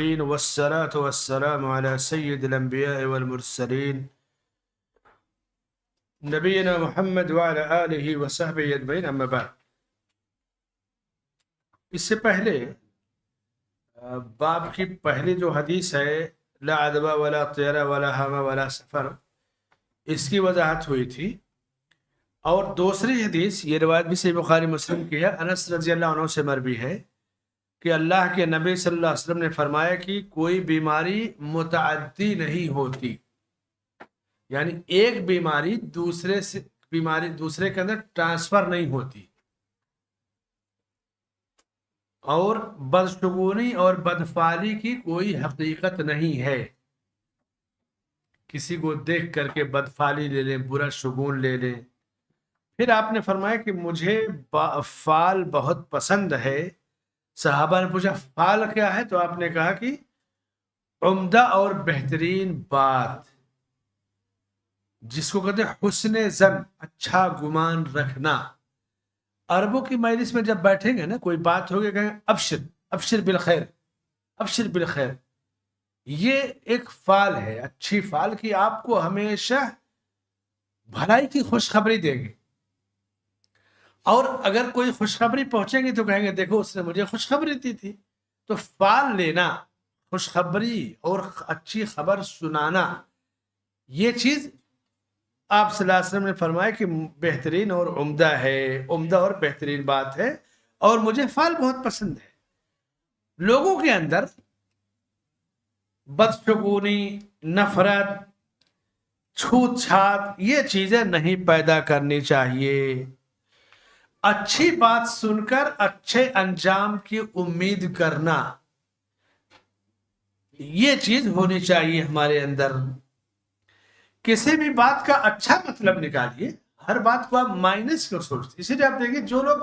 المتقين والصلاة والسلام على سيد الأنبياء والمرسلين نبينا محمد وعلى آلہ وصحبہ اجمعین اما بعد. اس سے پہلے باب کی پہلی جو حدیث ہے لا عدوى ولا طیرہ ولا ہامہ ولا سفر، اس کی وضاحت ہوئی تھی. اور دوسری حدیث، یہ روایت بھی صحیح بخاری مسلم کی ہے، انس رضی اللہ عنہ سے مروی ہے کہ اللہ کے نبی صلی اللہ علیہ وسلم نے فرمایا کہ کوئی بیماری متعدی نہیں ہوتی، یعنی ایک بیماری دوسرے کے اندر ٹرانسفر نہیں ہوتی، اور بدشگونی اور بدفعلی کی کوئی حقیقت نہیں ہے. کسی کو دیکھ کر کے بدفعلی لے لیں، برا شگون لے لیں. پھر آپ نے فرمایا کہ مجھے فعل بہت پسند ہے. صحابہ نے پوچھا فعل کیا ہے؟ تو آپ نے کہا کہ عمدہ اور بہترین بات، جس کو کہتے ہیں حسن ظن، اچھا گمان رکھنا. عربوں کی مجلس میں جب بیٹھیں گے نا، کوئی بات ہوگی، کہیں ابشر ابشر بالخیر، ابشر بالخیر. یہ ایک فعل ہے، اچھی فعل کی آپ کو ہمیشہ بھلائی کی خوشخبری دیں گے. اور اگر کوئی خوشخبری پہنچیں گی تو کہیں گے دیکھو اس نے مجھے خوشخبری دی تھی. تو فعل لینا، خوشخبری اور اچھی خبر سنانا، یہ چیز آپ صلی اللہ علیہ وسلم نے فرمایا کہ بہترین اور عمدہ ہے، عمدہ اور بہترین بات ہے، اور مجھے فعل بہت پسند ہے. لوگوں کے اندر بدشگونی، نفرت، چھوت چھات، یہ چیزیں نہیں پیدا کرنی چاہیے. اچھی بات سن کر اچھے انجام کی امید کرنا، یہ چیز ہونی چاہیے ہمارے اندر. کسی بھی بات کا اچھا مطلب نکالیے، ہر بات کو آپ مائنس کیوں سوچتے؟ اسی لیے آپ دیکھیں جو لوگ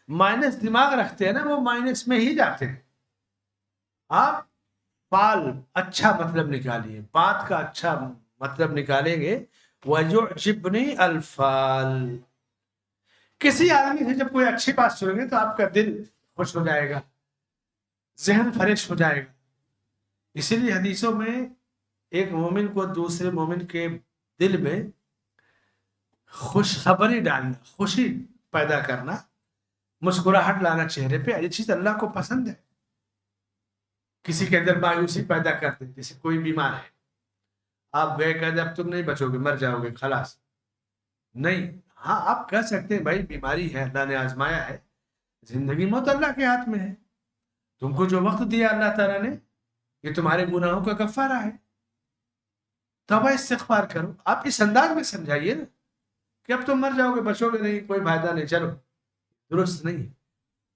مائنس دماغ رکھتے ہیں نا، وہ مائنس میں ہی جاتے ہیں. آپ فعل اچھا مطلب نکالیے، بات کا اچھا مطلب نکالیں گے. وَيُعْجِبْنِي الْفَعْلُ، کسی آدمی سے جب کوئی اچھی بات سنیں گے تو آپ کا دل خوش ہو جائے گا، ذہن فریش ہو جائے گا. اسی لیے حدیثوں میں ایک مومن کو دوسرے مومن کے دل میں خوشخبری ڈالنا، خوشی پیدا کرنا، مسکراہٹ لانا چہرے پہ، یہ چیز اللہ کو پسند ہے. کسی کے اندر مایوسی پیدا کرتے، جیسے کوئی بیمار ہے، آپ گئے کہتے اب تم نہیں بچو گے، مر جاؤ گے، خلاص. نہیں، ہاں آپ کہہ سکتے ہیں بھائی بیماری ہے، اللہ نے آزمایا ہے، زندگی موت اللہ کے ہاتھ میں ہے، تم کو جو وقت دیا اللہ تعالیٰ نے یہ تمہارے گناہوں کا کفارہ ہے، توبہ استغفار کرو. آپ اس انداز میں سمجھائیے نا کہ اب تم مر جاؤ گے، بچو گے نہیں، کوئی فائدہ نہیں. چلو درست نہیں.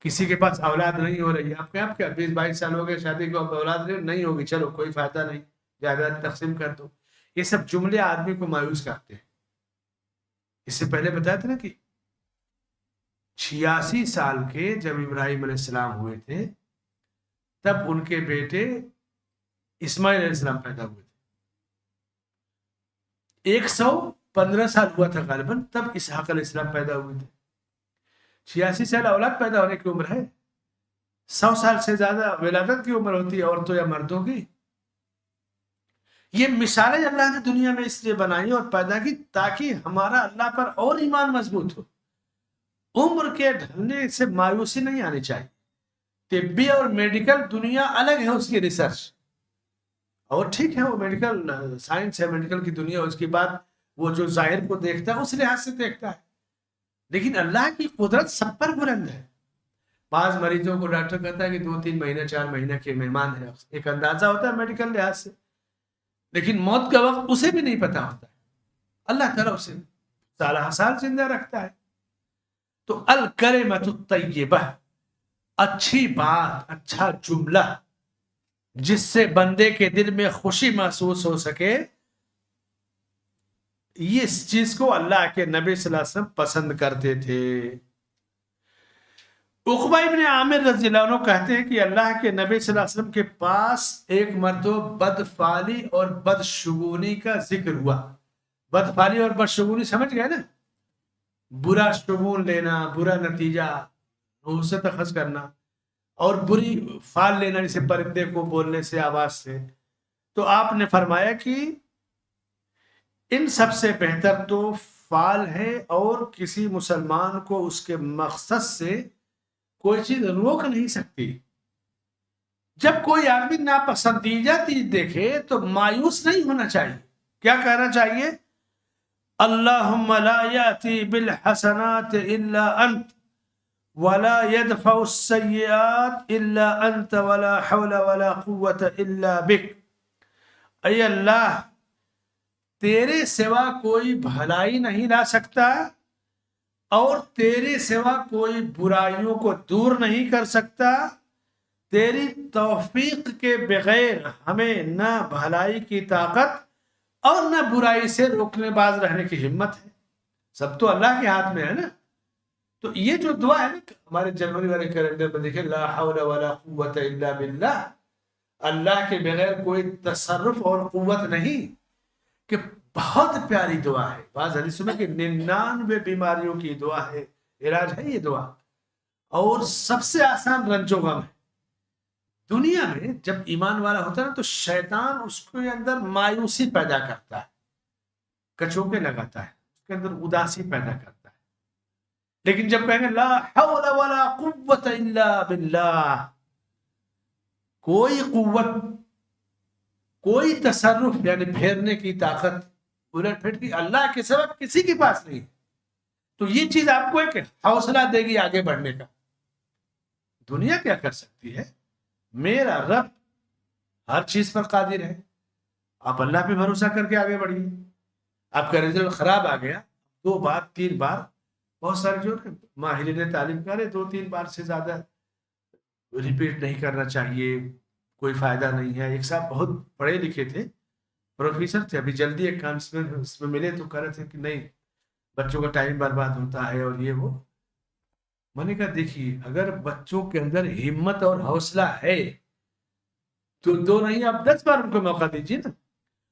کسی کے پاس اولاد نہیں ہو رہی، آپ کیا 20-22 سال ہو گئے شادی کو، اب اولاد نہیں ہوگی، چلو کوئی فائدہ نہیں، جائیداد تقسیم کر دو. یہ سب جملے آدمی کو مایوس کرتے ہیں. اس سے پہلے بتایا تھا نا کہ 86 سال کے جب ابراہیم علیہ السلام ہوئے تھے، تب ان کے بیٹے اسماعیل علیہ السلام پیدا ہوئے تھے. 115 سال ہوا تھا غالباً، تب اسحاق علیہ السلام پیدا ہوئے تھے. 86 سال اولاد پیدا ہونے کی عمر ہے. 100 سال سے زیادہ ولادت کی عمر ہوتی ہے عورتوں یا مردوں کی. یہ مثالیں اللہ نے دنیا میں اس لیے بنائی اور پیدا کی تاکہ ہمارا اللہ پر اور ایمان مضبوط ہو. عمر کے ڈھلنے سے مایوسی نہیں آنی چاہیے. طبی اور میڈیکل دنیا الگ ہے، اس کی ریسرچ، اور ٹھیک ہے وہ میڈیکل سائنس ہے، میڈیکل کی دنیا، اس کی بات وہ جو ظاہر کو دیکھتا ہے اس لحاظ سے دیکھتا ہے. لیکن اللہ کی قدرت سب پر بلند ہے. بعض مریضوں کو ڈاکٹر کہتا ہے کہ 2-3 مہینے 4 مہینے کے مہمان ہیں، ایک اندازہ ہوتا ہے میڈیکل لحاظ سے، لیکن موت کا وقت اسے بھی نہیں پتا ہوتا ہے. اللہ تعالیٰ اسے سالہ سال زندہ رکھتا ہے. تو الکلمۃ الطیبہ، اچھی بات، اچھا جملہ جس سے بندے کے دل میں خوشی محسوس ہو سکے، یہ اس چیز کو اللہ کے نبی صلی اللہ علیہ وسلم پسند کرتے تھے. عقبہ ابن عامر رضی اللہ عنہ کہتے ہیں کہ اللہ کے نبی صلی اللہ علیہ وسلم کے پاس ایک مرتبہ بدفعلی اور بدشگونی کا ذکر ہوا. بدفعلی اور بدشگونی سمجھ گئے نا؟ برا شگون لینا، برا نتیجہ، اس سے تخص کرنا. اور بری فال لینا جیسے پرندے کو بولنے سے، آواز سے. تو آپ نے فرمایا کہ ان سب سے بہتر تو فال ہے، اور کسی مسلمان کو اس کے مقصد سے کوئی چیز روک نہیں سکتی. جب کوئی آدمی ناپسندیدہ چیز دیکھے تو مایوس نہیں ہونا چاہیے. کیا کہنا چاہیے؟ اللہم لا یاتی بالحسنات الا انت ولا يدفع السیئات الا انت ولا حول ولا قوة الا بک. اے اللہ، تیرے سوا کوئی بھلائی نہیں لا سکتا، اور تیرے سوا کوئی برائیوں کو دور نہیں کر سکتا. تیری توفیق کے بغیر ہمیں نہ بھلائی کی طاقت اور نہ برائی سے روکنے باز رہنے کی ہمت ہے. سب تو اللہ کے ہاتھ میں ہے نا. تو یہ جو دعا ہے نا، ہمارے جنوری والے کیلنڈر میں دیکھیں، لا حول ولا قوت الا باللہ، اللہ کے بغیر کوئی تصرف اور قوت نہیں. کہ بہت پیاری دعا ہے. بعض حدیثوں میں کہ 99 بیماریوں کی دعا ہے، علاج ہے یہ دعا، اور سب سے آسان رنج و غم ہے. دنیا میں جب ایمان والا ہوتا ہے نا، تو شیطان اس کے اندر مایوسی پیدا کرتا ہے، کچوکے لگاتا ہے، اس کے اندر اداسی پیدا کرتا ہے. لیکن جب کہیں گے لا حول ولا قوت الا باللہ، کوئی قوت، کوئی تصرف یعنی پھیرنے کی طاقت، الٹ پھٹ کی اللہ کے سوا کسی کے پاس نہیں، تو یہ چیز آپ کو ایک حوصلہ دے گی آگے بڑھنے کا. دنیا کیا کر سکتی ہے؟ میرا رب ہر چیز پر قادر ہے. آپ اللہ پہ بھروسہ کر کے آگے بڑھیے. آپ کا رزلٹ خراب آ گیا 2 بار 3 بار، بہت سارے جو ماہرین تعلیم کرے 2-3 بار سے زیادہ ریپیٹ نہیں کرنا چاہیے، کوئی فائدہ نہیں ہے. ایک صاحب بہت پڑھے لکھے تھے، پروفیسر تھے، ابھی جلدی ایک کانفرنس میں ملے تو کہہ رہے تھے کہ نہیں، بچوں کا ٹائم برباد ہوتا ہے اور یہ وہ. میں نے کہا دیکھیے، اگر بچوں کے اندر ہمت اور حوصلہ ہے تو 2 نہیں، آپ 10 بار ان کو موقع دیجیے نا.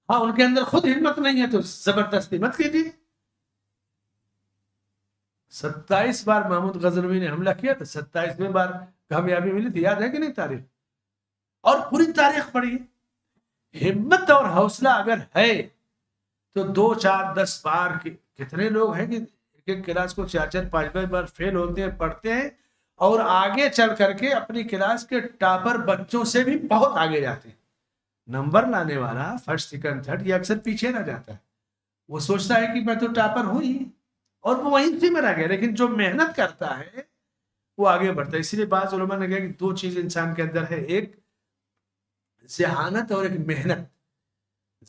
ہاں، ان کے اندر خود ہمت نہیں ہے تو زبردستی مت کیجیے. 27 بار محمود غزنوی نے حملہ کیا تھا، 27ویں بار کامیابی ملی تھی. یاد ہے کہ نہیں تاریخ؟ اور پوری تاریخ پڑھی. ہمت اور حوصلہ اگر ہے تو 2 4 10 بار کتنے لوگ ہیں کہ ایک کلاس کو 4 4 5 5 بار فیل ہوتے ہیں، پڑھتے ہیں، اور آگے چل کر کے اپنی کلاس کے ٹاپر بچوں سے بھی بہت آگے جاتے ہیں. نمبر لانے والا فرسٹ سیکنڈ تھرڈ یہ اکثر پیچھے رہ جاتا ہے. وہ سوچتا ہے کہ میں تو ٹاپر ہوں ہی، اور وہ وہیں سے میں رہ گیا. لیکن جو محنت کرتا ہے وہ آگے بڑھتا ہے. اسی لیے بعض علماء نے کہا کہ 2 چیز انسان کے اندر ہے، ایک ذہانت اور ایک محنت.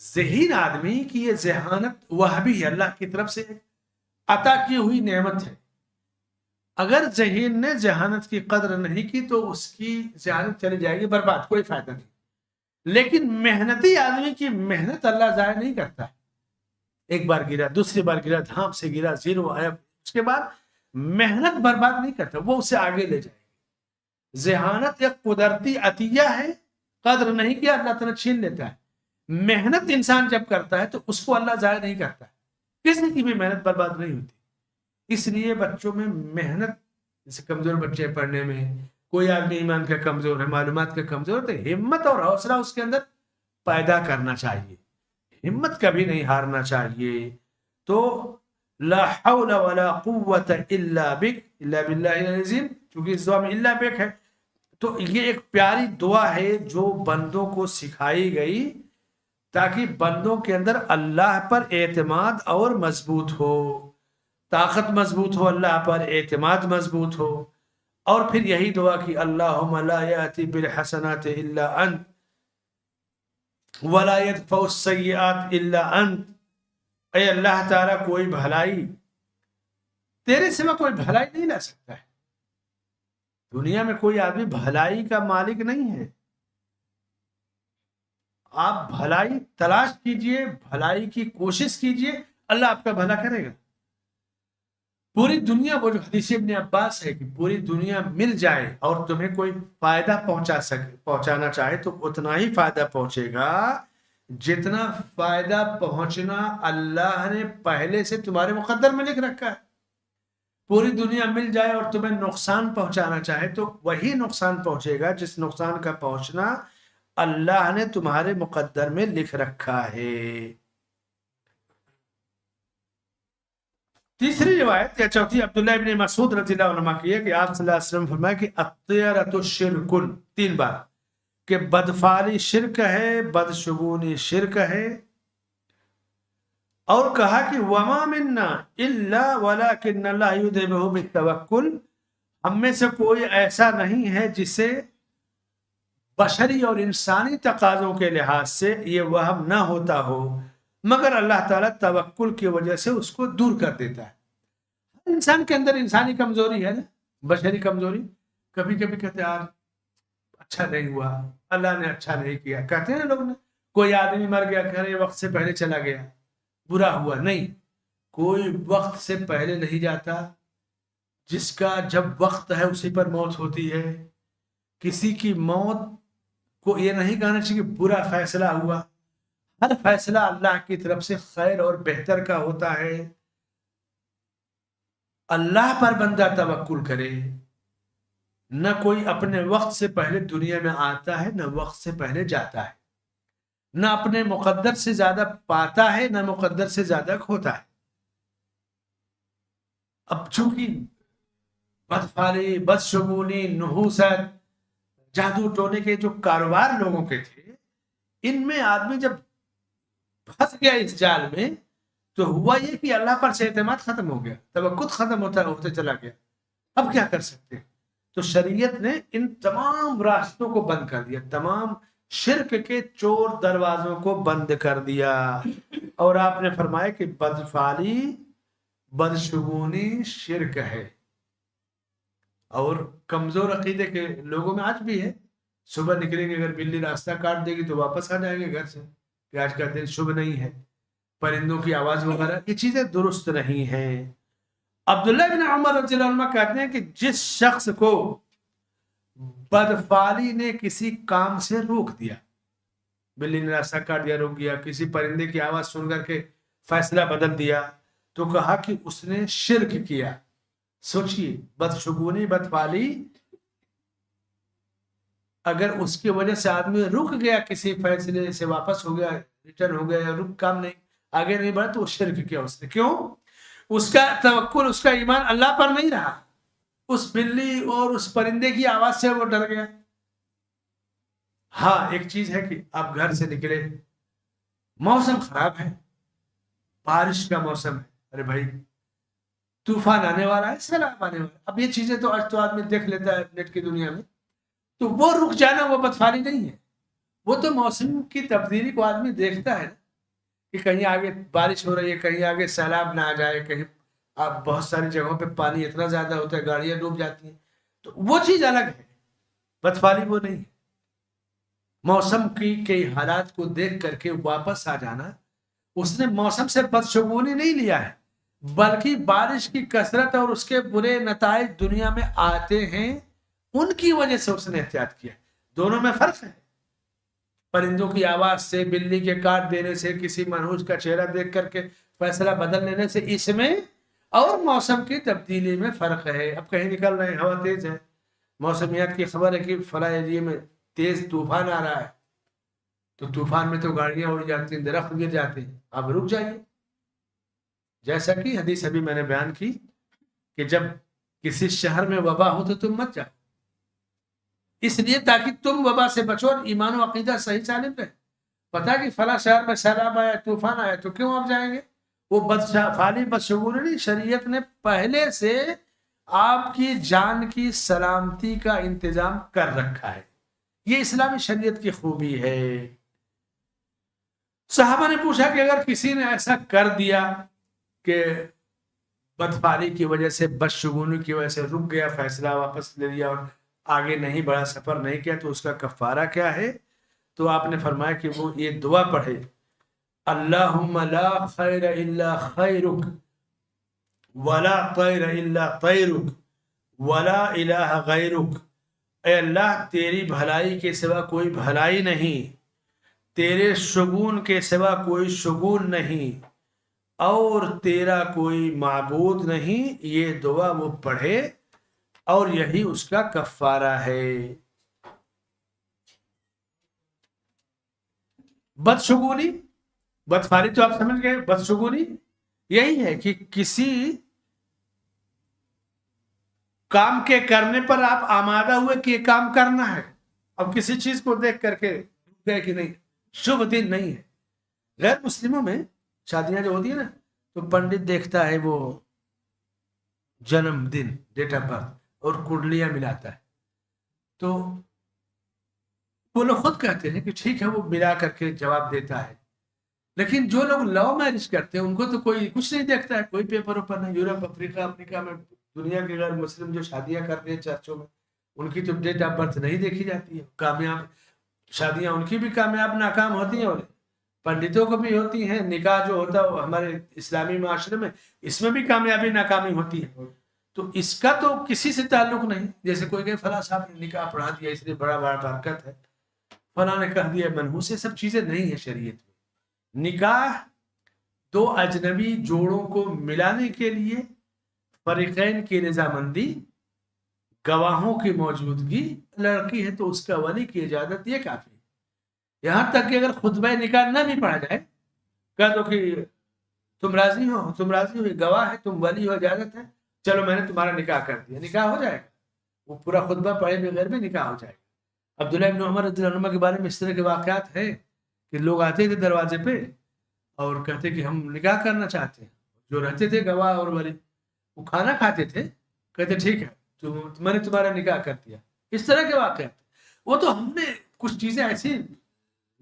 ذہین آدمی کی یہ ذہانت وہ بھی اللہ کی طرف سے عطا کی ہوئی نعمت ہے. اگر ذہین نے ذہانت کی قدر نہیں کی تو اس کی ذہانت چلی جائے گی برباد، کوئی فائدہ نہیں. لیکن محنتی آدمی کی محنت اللہ ضائع نہیں کرتا ہے. ایک بار گرا، دوسری بار گرا، دھام سے گرا، 0 آیا، اس کے بعد محنت برباد نہیں کرتا، وہ اسے آگے لے جائے گی. ذہانت ایک قدرتی عطیہ ہے، قدر نہیں کیا اللہ تعالیٰ چھین لیتا ہے. محنت انسان جب کرتا ہے تو اس کو اللہ ضائع نہیں کرتا ہے. کسی کی بھی محنت برباد نہیں ہوتی. اس لیے بچوں میں محنت، جیسے کمزور بچے پڑھنے میں، کوئی آدمی ایمان کا کمزور ہے، معلومات کا کمزور ہے، تو ہمت اور حوصلہ اس کے اندر پیدا کرنا چاہیے. ہمت کبھی نہیں ہارنا چاہیے. تو لا حول ولا قوت الا بک، الا باللہ العظیم، چونکہ اس دعا میں الا بک ہے. تو یہ ایک پیاری دعا ہے جو بندوں کو سکھائی گئی تاکہ بندوں کے اندر اللہ پر اعتماد اور مضبوط ہو، طاقت مضبوط ہو، اللہ پر اعتماد مضبوط ہو. اور پھر یہی دعا کی اللہم لا یاتی بالحسنات الا انت ولا يدفع السیئات الا انت. اے اللہ تعالیٰ، کوئی بھلائی تیرے سوا کوئی بھلائی نہیں لا سکتا ہے. دنیا میں کوئی آدمی بھلائی کا مالک نہیں ہے. آپ بھلائی تلاش کیجئے، بھلائی کی کوشش کیجئے، اللہ آپ کا بھلا کرے گا. پوری دنیا، وہ جو حدیث ابن عباس ہے کہ پوری دنیا مل جائے اور تمہیں کوئی فائدہ پہنچانا چاہے تو اتنا ہی فائدہ پہنچے گا جتنا فائدہ پہنچنا اللہ نے پہلے سے تمہارے مقدر میں لکھ رکھا ہے. پوری دنیا مل جائے اور تمہیں نقصان پہنچانا چاہے تو وہی نقصان پہنچے گا جس نقصان کا پہنچنا اللہ نے تمہارے مقدر میں لکھ رکھا ہے۔ تیسری روایت یا چوتھی عبداللہ ابن مسعود رضی اللہ عنہ کی ہے کہ آپ صلی اللہ علیہ وسلم فرمایا کہ الطیرۃ شرک، 3 بار، کہ بدفعلی شرک ہے، بدشگونی شرک ہے، اور کہا کہ وما منا الا ولکن اللہ یذہبہ بالتوکل، ہم میں سے کوئی ایسا نہیں ہے جسے بشری اور انسانی تقاضوں کے لحاظ سے یہ وہم نہ ہوتا ہو، مگر اللہ تعالیٰ توکل کی وجہ سے اس کو دور کر دیتا ہے۔ انسان کے اندر انسانی کمزوری ہے نا، بشری کمزوری، کبھی کبھی کہتے ہیں یار اچھا نہیں ہوا، اللہ نے اچھا نہیں کیا، کہتے ہیں نا لوگ نے، کوئی آدمی مر گیا گھر وقت سے پہلے چلا گیا، برا ہوا، نہیں، کوئی وقت سے پہلے نہیں جاتا، جس کا جب وقت ہے اسی پر موت ہوتی ہے۔ کسی کی موت کو یہ نہیں کہنا چاہیے کہ برا فیصلہ ہوا، ہر فیصلہ اللہ کی طرف سے خیر اور بہتر کا ہوتا ہے۔ اللہ پر بندہ توکل کرے، نہ کوئی اپنے وقت سے پہلے دنیا میں آتا ہے، نہ وقت سے پہلے جاتا ہے، نہ اپنے مقدر سے زیادہ پاتا ہے، نہ مقدر سے زیادہ کھوتا ہے۔ اب چونکہ بدفعلی، بدشگونی، نحوست، جادو ٹونے کے جو کاروبار لوگوں کے تھے، ان میں آدمی جب پھنس گیا اس جال میں تو ہوا یہ کہ اللہ پر سے اعتماد ختم ہو گیا، توکل ختم ہوتے چلا گیا۔ اب کیا کر سکتے؟ تو شریعت نے ان تمام راستوں کو بند کر دیا، تمام شرک کے چور دروازوں کو بند کر دیا، اور آپ نے فرمایا کہ بدفعلی، بدشگونی شرک ہے۔ اور کمزور عقیدے کے لوگوں میں آج بھی ہے، صبح نکلیں گے اگر بلی راستہ کاٹ دے گی تو واپس آ جائیں گے گھر سے کہ آج کا دن شبھ نہیں ہے، پرندوں کی آواز وغیرہ، یہ چیزیں درست نہیں ہیں۔ عبداللہ بن عمر رضی اللہ عنہ کہتے ہیں کہ جس شخص کو بدفعلی نے کسی کام سے روک دیا، بلی نے راستہ کاٹ دیا، روک گیا، کسی پرندے کی آواز سن کر کے فیصلہ بدل دیا، تو کہا کہ اس نے شرک کیا۔ سوچئے، بدشگونی، بدفعلی، اگر اس کی وجہ سے آدمی رک گیا، کسی فیصلے سے واپس ہو گیا، ریٹرن ہو گیا، یا رک کام نہیں آگے نہیں بڑھا، تو وہ شرک کیا اس نے۔ کیوں؟ اس کا توکل، اس کا ایمان اللہ پر نہیں رہا، اس بلی اور اس پرندے کی آواز سے وہ ڈر گیا۔ ہاں ایک چیز ہے کہ آپ گھر سے نکلے، موسم خراب ہے، بارش کا موسم ہے، ارے بھائی طوفان آنے والا ہے، سیلاب آنے والا ہے، اب یہ چیزیں تو آج تو آدمی دیکھ لیتا ہے نیٹ کی دنیا میں، تو وہ رک جانا وہ بدفعلی نہیں ہے، وہ تو موسم کی تبدیلی کو آدمی دیکھتا ہے کہ کہیں آگے بارش ہو رہی ہے، کہیں آگے سیلاب نہ آ جائے، کہیں اب بہت ساری جگہوں پہ پانی اتنا زیادہ ہوتا ہے گاڑیاں ڈوب جاتی ہیں، تو وہ چیز الگ ہے، بدفعلی وہ نہیں ہے۔ موسم کی کئی حالات کو دیکھ کر کے واپس آ جانا، اس نے موسم سے بدشگونی نہیں لیا ہے، بلکہ بارش کی کثرت اور اس کے برے نتائج دنیا میں آتے ہیں، ان کی وجہ سے اس نے احتیاط کیا۔ دونوں میں فرق ہے، پرندوں کی آواز سے، بلی کے کاٹ دینے سے، کسی منحوس کا چہرہ دیکھ کر کے فیصلہ بدل لینے سے، اس میں اور موسم کی تبدیلی میں فرق ہے۔ اب کہیں نکل رہے ہیں، ہوا تیز ہے، موسمیات کی خبر ہے کہ فلاں ایریے میں تیز طوفان آ رہا ہے، تو طوفان میں تو گاڑیاں اڑ جاتی ہیں، درخت گر جاتے ہیں، اب رک جائیے، جیسا کہ حدیث ابھی میں نے بیان کی کہ جب کسی شہر میں وبا ہو تو تم مت جاؤ، اس لیے تاکہ تم وبا سے بچو اور ایمان و عقیدہ صحیح سالم رہے۔ پتا کہ فلاں شہر میں سیلاب آیا، طوفان آیا، تو کیوں آپ جائیں گے؟ وہ بدفعلی، بدشگونی نہیں، شریعت نے پہلے سے آپ کی جان کی سلامتی کا انتظام کر رکھا ہے، یہ اسلامی شریعت کی خوبی ہے۔ صحابہ نے پوچھا کہ اگر کسی نے ایسا کر دیا کہ بدفعلی کی وجہ سے، بدشگونی کی وجہ سے رک گیا، فیصلہ واپس لے لیا اور آگے نہیں بڑھا، سفر نہیں کیا، تو اس کا کفارہ کیا ہے؟ تو آپ نے فرمایا کہ وہ یہ دعا پڑھے، اللہم لا خیر الا خیرک ولا طیر الا طیرک ولا الہ غیرک، اے اللہ تیری بھلائی کے سوا کوئی بھلائی نہیں، تیرے شگون کے سوا کوئی شگون نہیں، اور تیرا کوئی معبود نہیں، یہ دعا وہ پڑھے اور یہی اس کا کفارہ ہے۔ بدشگونی، بدفاری تو آپ سمجھ گئے، بدشگونی یہی ہے کہ کسی کام کے کرنے پر آپ آمادہ ہوئے کہ یہ کام کرنا ہے، اب کسی چیز کو دیکھ کر کے گئے کہ نہیں، شبھ دن نہیں ہے۔ غیر مسلموں میں شادیاں جو ہوتی ہیں نا، تو پنڈت دیکھتا ہے وہ جنم دن، ڈیٹ آف برتھ اور کنڈلیاں ملاتا ہے، تو وہ لوگ خود کہتے ہیں کہ ٹھیک ہے، وہ ملا کر کے جواب دیتا ہے۔ لیکن جو لوگ لو میرج کرتے ہیں ان کو تو کوئی کچھ نہیں دیکھتا ہے، کوئی پیپر اوپر نہیں۔ یورپ، افریقہ میں دنیا کے غیر مسلم جو شادیاں کرتے ہیں چرچوں میں، ان کی تو ڈیٹ آف برتھ نہیں دیکھی جاتی ہے۔ کامیاب شادیاں ان کی بھی کامیاب ناکام ہوتی ہیں، اور پنڈتوں کو بھی ہوتی ہیں۔ نکاح جو ہوتا ہے ہمارے اسلامی معاشرے میں، اس میں بھی کامیابی ناکامی ہوتی ہے۔ تو اس کا تو کسی سے تعلق نہیں، جیسے کوئی کہ فلاں صاحب نے نکاح پڑھا دیا اس لیے بڑا بڑا برکت ہے، فلاں نے کہہ دیا منحوس، یہ سب چیزیں نہیں ہیں شریعت میں۔ نکاح دو اجنبی جوڑوں کو ملانے کے لیے فریقین کی رضامندی، گواہوں کی موجودگی، لڑکی ہے تو اس کا ولی کی اجازت، یہ کافی ہے۔ یہاں تک کہ اگر خطبہ نکاح نہ بھی پڑھا جائے، کہہ دو کہ تم راضی ہو، تم راضی ہو، گواہ ہے، تم ولی ہو، اجازت ہے، چلو میں نے تمہارا نکاح کر دیا، نکاح ہو جائے گا۔ وہ پورا خطبہ پڑھے بغیر بھی نکاح ہو جائے گا۔ عبداللہ بن عمر رضی اللہ عنہ کے بارے میں اس طرح کے واقعات ہیں کہ لوگ آتے تھے دروازے پہ اور کہتے کہ ہم نکاح کرنا چاہتے ہیں، جو رہتے تھے گواہ اور ولی، وہ کھانا کھاتے تھے، کہتے ٹھیک ہے میں نے تمہارا نکاح کر دیا۔ اس طرح کے واقعات، وہ تو ہم نے کچھ چیزیں ایسی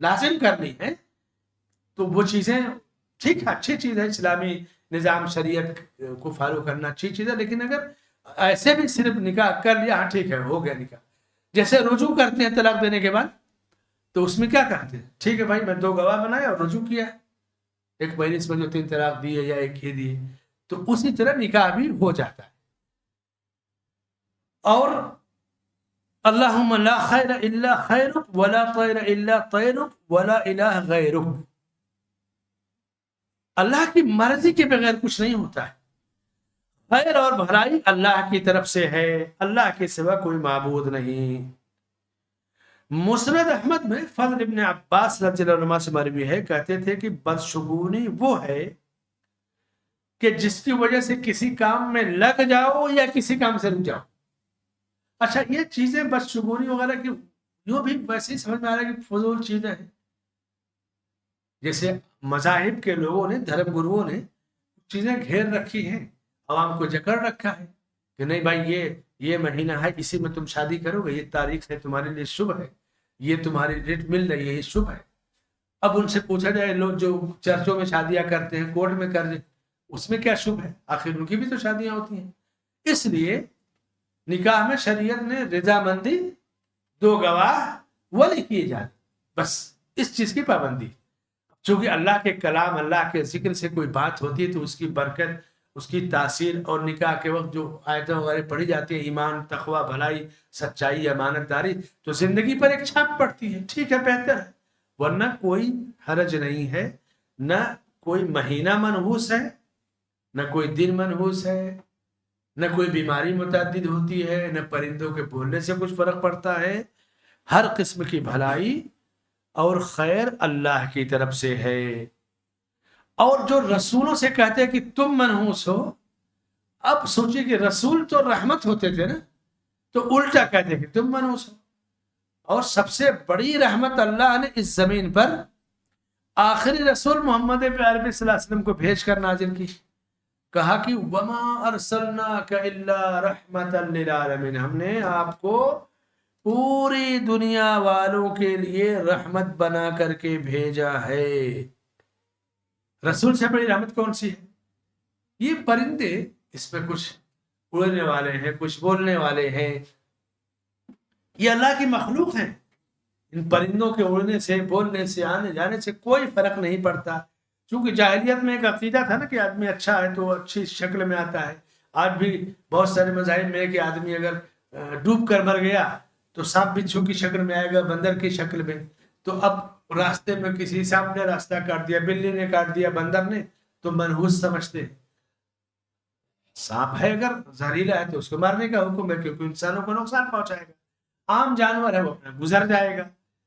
لازم کرنی ہے، تو وہ چیزیں ٹھیک ہے، اچھی چیز ہے، اسلامی نظام شریعت کو فالو کرنا اچھی چیز ہے، لیکن اگر ایسے بھی صرف نکاح کر لیا، ہاں ٹھیک ہے ہو گیا نکاح، جیسے رجوع کرتے ہیں طلاق دینے کے بعد، تو اس میں کیا کرتے ہیں، ٹھیک ہے بھائی میں 2 گواہ بنایا اور رجوع کیا، ایک مجلس میں جو 3 طلاق دیے یا ایک ہی دیے، تو اسی طرح نکاح بھی ہو جاتا ہے۔ اور اللہم لا خیر الا خیرک ولا طیر الا طیرک ولا الہ غیرک، اللہ کی مرضی کے بغیر کچھ نہیں ہوتا ہے، خیر اور بھلائی اللہ کی طرف سے ہے، اللہ کے سوا کوئی معبود نہیں۔ مسند احمد میں فضل ابن عباس رضی اللہ عنہ سے مروی ہے، کہتے تھے کہ بدشگونی وہ ہے کہ جس کی وجہ سے کسی کام میں لگ جاؤ یا کسی کام سے رک جاؤ۔ اچھا یہ چیزیں بدشگونی وغیرہ کی یوں بھی ویسے ہی سمجھ میں آ رہا ہے کہ فضول چیزیں ہیں، جیسے مذاہب کے لوگوں نے، دھرم گروؤں نے چیزیں گھیر رکھی ہیں، عوام کو جکڑ رکھا ہے کہ نہیں بھائی یہ مہینہ ہے، اسی میں تم شادی کرو گے، یہ تاریخ ہے تمہارے لیے شبھ ہے، یہ تمہاری ڈیٹ مل رہی ہے، یہ شبھ ہے۔ اب ان سے پوچھا جائے لوگ جو چرچوں میں شادیاں کرتے ہیں، کورٹ میں کر دیں، اس میں کیا شبھ ہے؟ آخر ان کی بھی تو شادیاں ہوتی ہیں۔ اس لیے نکاح میں شریعت نے رضامندی، 2 گواہ، ولی کیے جاتے، بس اس چیز کی پابندی۔ چونکہ اللہ کے کلام، اللہ کے ذکر سے کوئی بات ہوتی ہے تو اس کی برکت، اس کی تاثیر، اور نکاح کے وقت جو آیتیں وغیرہ پڑھی جاتی ہیں، ایمان، تقوی، بھلائی، سچائی، امانت داری، تو زندگی پر ایک چھاپ پڑتی ہے، ٹھیک ہے، بہتر ہے۔ ورنہ کوئی حرج نہیں ہے، نہ کوئی مہینہ منحوس ہے، نہ کوئی دن منحوس ہے، نہ کوئی بیماری متعدد ہوتی ہے، نہ پرندوں کے بولنے سے کچھ فرق پڑتا ہے۔ ہر قسم کی بھلائی اور خیر اللہ کی طرف سے ہے۔ اور جو رسولوں سے کہتے ہیں کہ تم منحوس ہو، اب سوچئے کہ رسول تو رحمت ہوتے تھے نا، تو الٹا کہتے ہیں کہ تم منحوس ہو۔ اور سب سے بڑی رحمت اللہ نے اس زمین پر آخری رسول محمد عربی صلی اللہ علیہ وسلم کو بھیج کر نازل کی، کہا کہ وما ارسلناک الا رحمتا للعالمین، ہم نے آپ کو پوری دنیا والوں کے لیے رحمت بنا کر کے بھیجا ہے۔ رسول سے بڑی رحمت کون سی ہے؟ یہ پرندے، اس میں کچھ اڑنے والے ہیں، کچھ بولنے والے ہیں، یہ اللہ کی مخلوق ہیں۔ ان پرندوں کے اڑنے سے، بولنے سے، آنے جانے سے کوئی فرق نہیں پڑتا، چونکہ جاہلیت میں ایک عقیدہ تھا نا کہ آدمی اچھا ہے تو اچھی شکل میں آتا ہے۔ آج بھی بہت سارے مذاہب میں ہے کہ آدمی اگر ڈوب کر مر گیا تو سانپ بچھو کی شکل میں آئے گا، بندر کی شکل میں۔ تو اب راستے میں کسی سانپ نے راستہ کاٹ دیا، بلی نے کاٹ دیا، بندر نے، تو منحوس سمجھتے ہیں. سانپ ہے اگر زہریلا ہے تو اس کو مارنے کا حکم ہے کیونکہ انسانوں کو نقصان پہنچائے گا. عام جانور ہے وہ اپنا گزر جائے گا.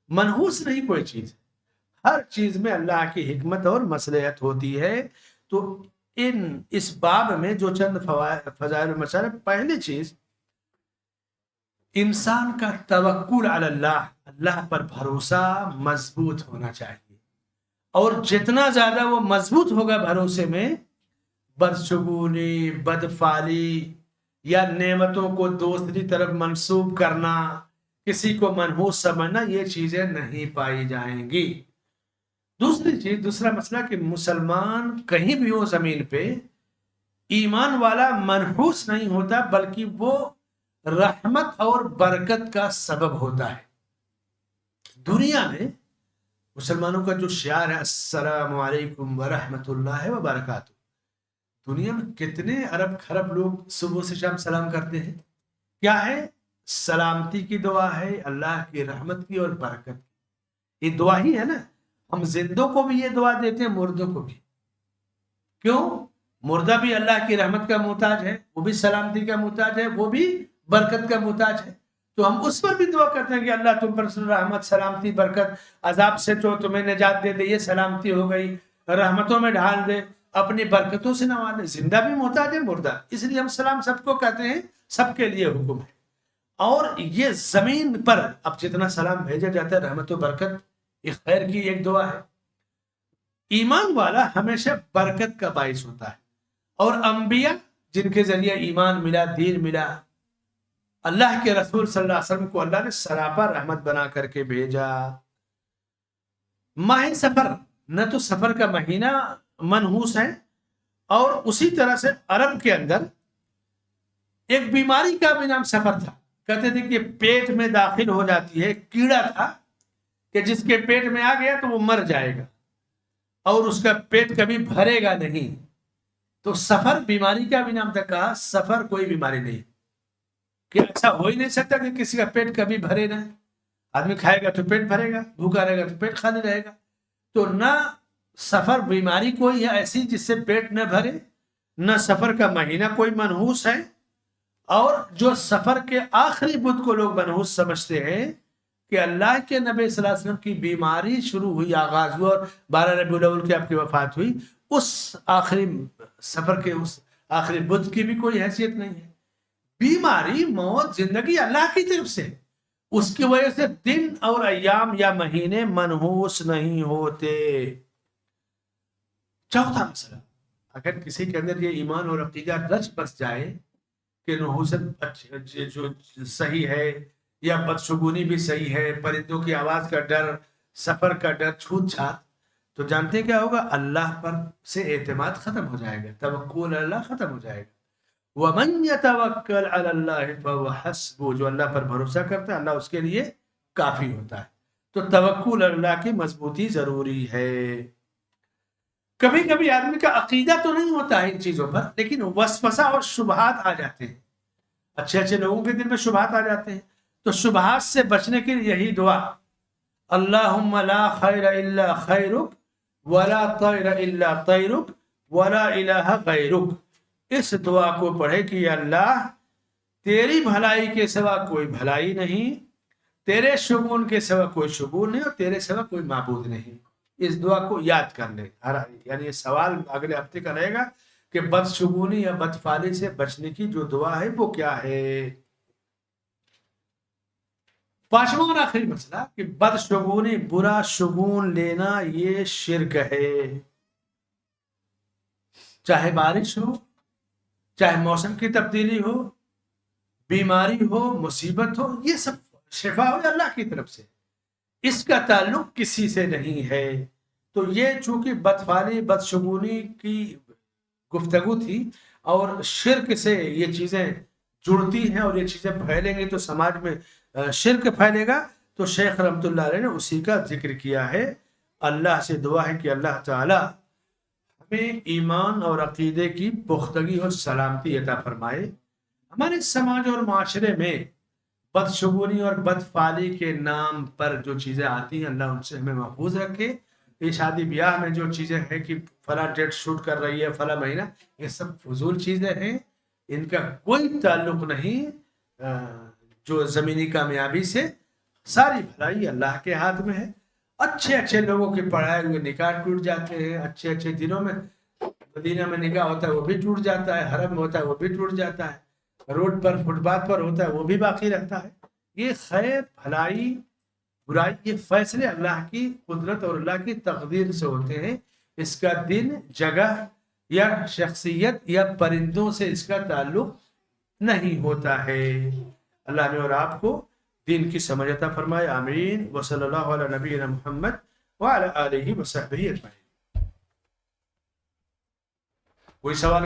منحوس نہیں کوئی چیز. ہر چیز میں اللہ کی حکمت اور مصلحت ہوتی ہے. تو اس باب میں جو چند فضائل و مسائل، پہلی چیز انسان کا توکل علی اللہ، اللہ پر بھروسہ مضبوط ہونا چاہیے. اور جتنا زیادہ وہ مضبوط ہوگا بھروسے میں، بدشگونی، بدفعلی یا نعمتوں کو دوسری طرف منسوب کرنا، کسی کو منحوس سمجھنا، یہ چیزیں نہیں پائی جائیں گی. دوسری چیز، دوسرا مسئلہ کہ مسلمان کہیں بھی ہو زمین پہ، ایمان والا منحوس نہیں ہوتا بلکہ وہ رحمت اور برکت کا سبب ہوتا ہے. دنیا میں مسلمانوں کا جو شعار ہے السلام علیکم ورحمۃ اللہ وبرکاتہ، دنیا میں کتنے ارب خرب لوگ صبح سے شام سلام کرتے ہیں. کیا ہے؟ سلامتی کی دعا ہے، اللہ کی رحمت کی اور برکت کی. یہ دعا ہی ہے نا. ہم زندوں کو بھی یہ دعا دیتے ہیں، مردوں کو بھی. کیوں؟ مردہ بھی اللہ کی رحمت کا محتاج ہے، وہ بھی سلامتی کا محتاج ہے، وہ بھی برکت کا محتاج ہے. تو ہم اس پر بھی دعا کرتے ہیں کہ اللہ تم پر رحمت، سلامتی، برکت، عذاب سے تو تمہیں نجات دے دے، یہ سلامتی ہو گئی، رحمتوں میں ڈھال دے، اپنی برکتوں سے نواز دے. زندہ بھی محتاج ہے، مردہ. اس لیے ہم سلام سب کو کہتے ہیں، سب کے لیے حکم ہے. اور یہ زمین پر اب جتنا سلام بھیجا جاتا ہے، رحمت و برکت، یہ خیر کی ایک دعا ہے. ایمان والا ہمیشہ برکت کا باعث ہوتا ہے. اور انبیاء جن کے ذریعے ایمان ملا، دین ملا، اللہ کے رسول صلی اللہ علیہ وسلم کو اللہ نے سراپا رحمت بنا کر کے بھیجا. ماہ سفر، نہ تو سفر کا مہینہ منحوس ہے، اور اسی طرح سے عرب کے اندر ایک بیماری کا بھی نام سفر تھا. کہتے تھے کہ پیٹ میں داخل ہو جاتی ہے، کیڑا تھا کہ جس کے پیٹ میں آ گیا تو وہ مر جائے گا اور اس کا پیٹ کبھی بھرے گا نہیں. تو سفر بیماری کا بھی نام تھا. کہا سفر کوئی بیماری نہیں، کہ ایسا ہو ہی نہیں سکتا کہ کسی کا پیٹ کبھی بھرے نہ. آدمی کھائے گا تو پیٹ بھرے گا، بھوکا رہے گا تو پیٹ خالی رہے گا. تو نہ سفر بیماری کوئی ہے ایسی جس سے پیٹ نہ بھرے، نہ سفر کا مہینہ کوئی منحوس ہے. اور جو سفر کے آخری بدھ کو لوگ منحوس سمجھتے ہیں کہ اللہ کے نبی صلی اللہ علیہ وسلم کی بیماری شروع ہوئی، آغاز ہوا اور 12 ربیع الاول کی آپ کی وفات ہوئی، اس آخری سفر کے اس آخری بدھ کی بھی کوئی حیثیت نہیں ہے. بیماری، موت، زندگی اللہ کی طرف سے، اس کی وجہ سے دن اور ایام یا مہینے منحوس نہیں ہوتے. چوتھا مسئلہ، اگر کسی کے اندر یہ ایمان اور عقیدہ رچ بس جائے کہ نحوست جو صحیح ہے یا بدشگونی بھی صحیح ہے، پرندوں کی آواز کا ڈر، سفر کا ڈر، چھوت چھات، تو جانتے کیا ہوگا؟ اللہ پر سے اعتماد ختم ہو جائے گا، توکل اللہ ختم ہو جائے گا. وَمَن يَتَوَكَّلْ عَلَى اللَّهِ فَهُوَ حَسْبُهُ، جو اللہ پر بھروسہ کرتا ہے اللہ اس کے لیے کافی ہوتا ہے. تو توکل اللہ کی مضبوطی ضروری ہے. کبھی کبھی آدمی کا عقیدہ تو نہیں ہوتا ہے ان چیزوں پر، لیکن وسوسہ اور شبہات آ جاتے ہیں. اچھے اچھے لوگوں کے دل میں شبہات آ جاتے ہیں. تو شبہات سے بچنے کے لیے یہی دعا، اللہم لا خیر الا خیرک ولا طیر الا طیرک ولا الہ غیرک. اس دعا کو پڑھے کہ یا اللہ تیری بھلائی کے سوا کوئی بھلائی نہیں، تیرے شگون کے سوا کوئی شگون نہیں، اور تیرے سوا کوئی معبود نہیں. اس دعا کو یاد کر لیں. یعنی یہ سوال اگلے ہفتے کا رہے گا کہ بدشگونی یا بدفعلی سے بچنے کی جو دعا ہے وہ کیا ہے. پانچواں اور آخری مسئلہ کہ بدشگونی، برا شگون لینا، یہ شرک ہے. چاہے بارش ہو، چاہے موسم کی تبدیلی ہو، بیماری ہو، مصیبت ہو، یہ سب شفا ہو اللہ کی طرف سے، اس کا تعلق کسی سے نہیں ہے. تو یہ چونکہ بدفعلی، بدشگونی کی گفتگو تھی اور شرک سے یہ چیزیں جڑتی ہیں اور یہ چیزیں پھیلیں گی تو سماج میں شرک پھیلے گا. تو شیخ رحمۃ اللہ علیہ نے اسی کا ذکر کیا ہے. اللہ سے دعا ہے کہ اللہ تعالی ہمیں ایمان اور عقیدے کی پختگی اور سلامتی عطا فرمائے. ہمارے سماج اور معاشرے میں بدشگونی اور بدفعلی کے نام پر جو چیزیں آتی ہیں اللہ ان سے ہمیں محفوظ رکھے. یہ شادی بیاہ میں جو چیزیں ہیں کہ فلاں ڈیٹ شوٹ کر رہی ہے فلاں مہینہ، یہ سب فضول چیزیں ہیں، ان کا کوئی تعلق نہیں جو زمینی کامیابی سے۔ ساری بھلائی اللہ کے ہاتھ میں ہے۔ اچھے اچھے لوگوں کے پڑھائے ہوئے نکاح ٹوٹ جاتے ہیں، اچھے اچھے دنوں میں مدینہ میں نکاح ہوتا ہے وہ بھی ٹوٹ جاتا ہے، حرم میں ہوتا ہے وہ بھی ٹوٹ جاتا ہے، روڈ پر فٹ پاتھ پر ہوتا ہے وہ بھی باقی رہتا ہے۔ یہ خیر بھلائی برائی یہ فیصلے اللہ کی قدرت اور اللہ کی تقدیر سے ہوتے ہیں۔ اس کا دن، جگہ یا شخصیت یا پرندوں سے اس کا تعلق نہیں ہوتا ہے۔ اللہ نے اور آپ کو دین کی سمجھ عطا فرمائے، آمین۔ وصلی اللہ علی نبینا محمد وعلی آلہ وصحبہ اجمعین۔ کوئی سوال؟